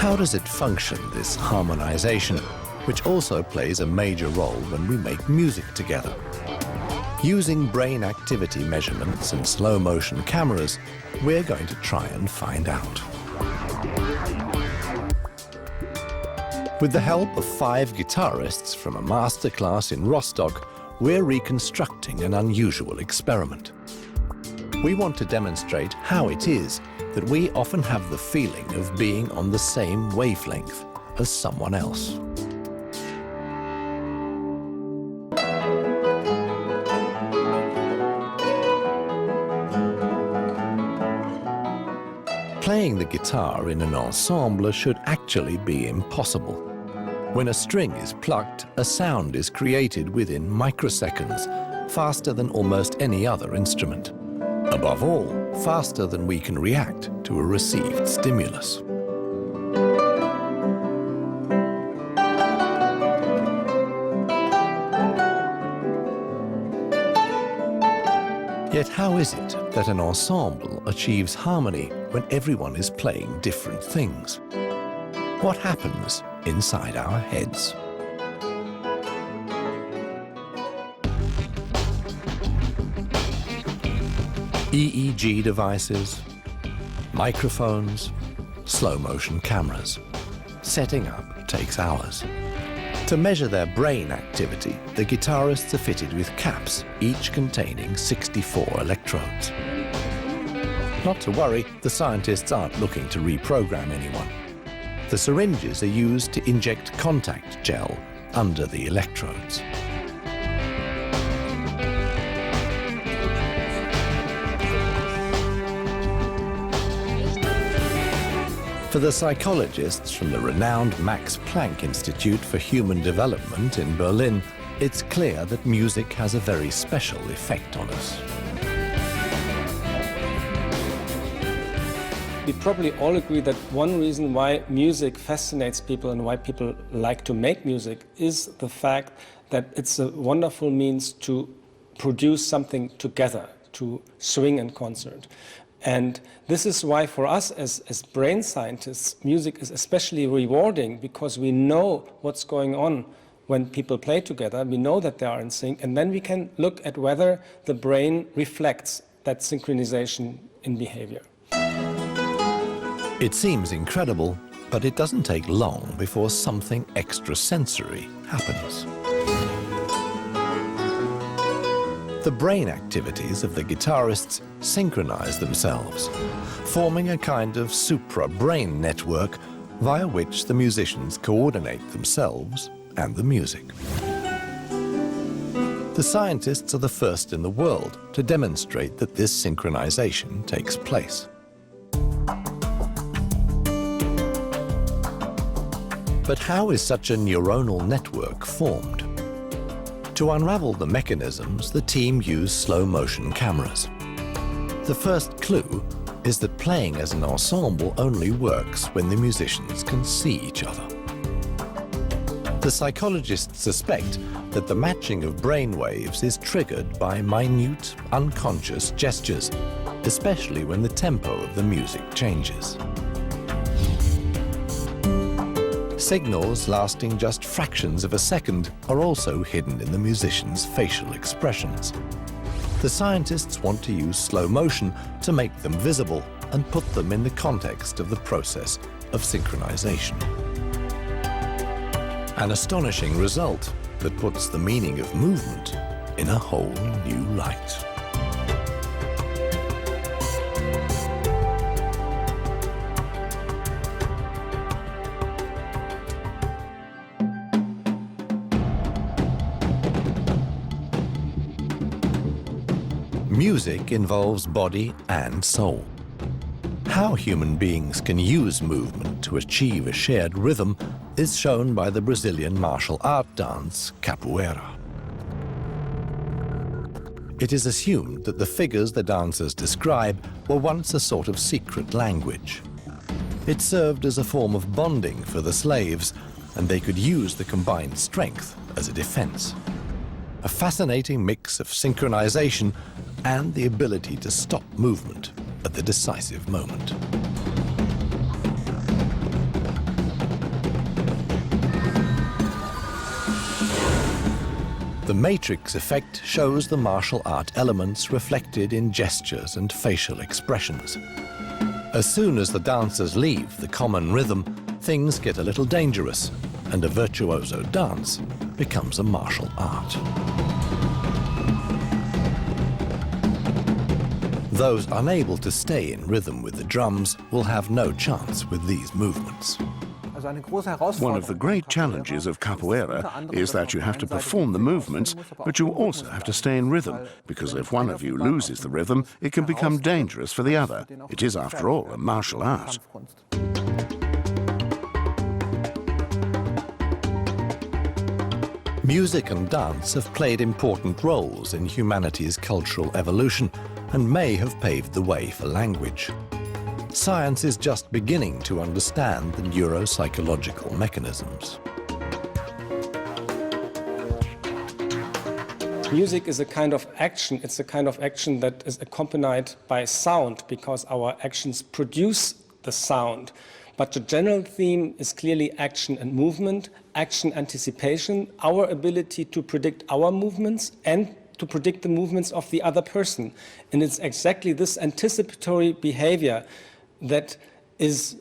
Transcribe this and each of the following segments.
how does it function, this harmonization, which also plays a major role when we make music together? Using brain activity measurements and slow-motion cameras, we're going to try and find out. With the help of 5 guitarists from a masterclass in Rostock, we're reconstructing an unusual experiment. We want to demonstrate how it is that we often have the feeling of being on the same wavelength as someone else. Playing the guitar in an ensemble should actually be impossible. When a string is plucked, a sound is created within microseconds, faster than almost any other instrument. Above all, faster than we can react to a received stimulus. Yet how is it that an ensemble achieves harmony when everyone is playing different things? What happens inside our heads? EEG devices, microphones, slow-motion cameras. Setting up takes hours. To measure their brain activity, the guitarists are fitted with caps, each containing 64 electrodes. Not to worry, the scientists aren't looking to reprogram anyone. The syringes are used to inject contact gel under the electrodes. For the psychologists from the renowned Max Planck Institute for Human Development in Berlin, it's clear that music has a very special effect on us. We probably all agree that one reason why music fascinates people and why people like to make music is the fact that it's a wonderful means to produce something together, to swing in concert. And this is why for us as brain scientists, music is especially rewarding, because we know what's going on when people play together. We know that they are in sync, and then we can look at whether the brain reflects that synchronization in behavior. It seems incredible, but it doesn't take long before something extrasensory happens. The brain activities of the guitarists synchronize themselves, forming a kind of supra-brain network via which the musicians coordinate themselves and the music. The scientists are the first in the world to demonstrate that this synchronization takes place. But how is such a neuronal network formed? To unravel the mechanisms, the team used slow-motion cameras. The first clue is that playing as an ensemble only works when the musicians can see each other. The psychologists suspect that the matching of brainwaves is triggered by minute, unconscious gestures, especially when the tempo of the music changes. Signals lasting just fractions of a second are also hidden in the musicians' facial expressions. The scientists want to use slow motion to make them visible and put them in the context of the process of synchronization. An astonishing result that puts the meaning of movement in a whole new light. Music involves body and soul. How human beings can use movement to achieve a shared rhythm is shown by the Brazilian martial art dance, capoeira. It is assumed that the figures the dancers describe were once a sort of secret language. It served as a form of bonding for the slaves, and they could use the combined strength as a defense. A fascinating mix of synchronization and the ability to stop movement at the decisive moment. The matrix effect shows the martial art elements reflected in gestures and facial expressions. As soon as the dancers leave the common rhythm, things get a little dangerous, and a virtuoso dance becomes a martial art. Those unable to stay in rhythm with the drums will have no chance with these movements. One of the great challenges of capoeira is that you have to perform the movements, but you also have to stay in rhythm, because if one of you loses the rhythm, it can become dangerous for the other. It is, after all, a martial art. Music and dance have played important roles in humanity's cultural evolution and may have paved the way for language. Science is just beginning to understand the neuropsychological mechanisms. Music is a kind of action. It's a kind of action that is accompanied by sound, because our actions produce the sound. But the general theme is clearly action and movement, action anticipation, our ability to predict our movements and to predict the movements of the other person. And it's exactly this anticipatory behavior that is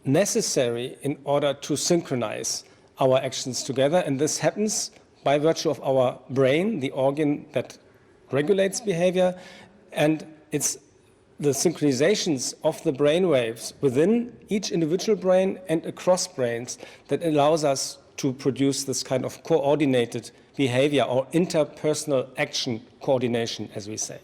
necessary in order to synchronize our actions together. And this happens by virtue of our brain, the organ that regulates behavior, and it's the synchronizations of the brain waves within each individual brain and across brains that allows us to produce this kind of coordinated behavior or interpersonal action coordination, as we say.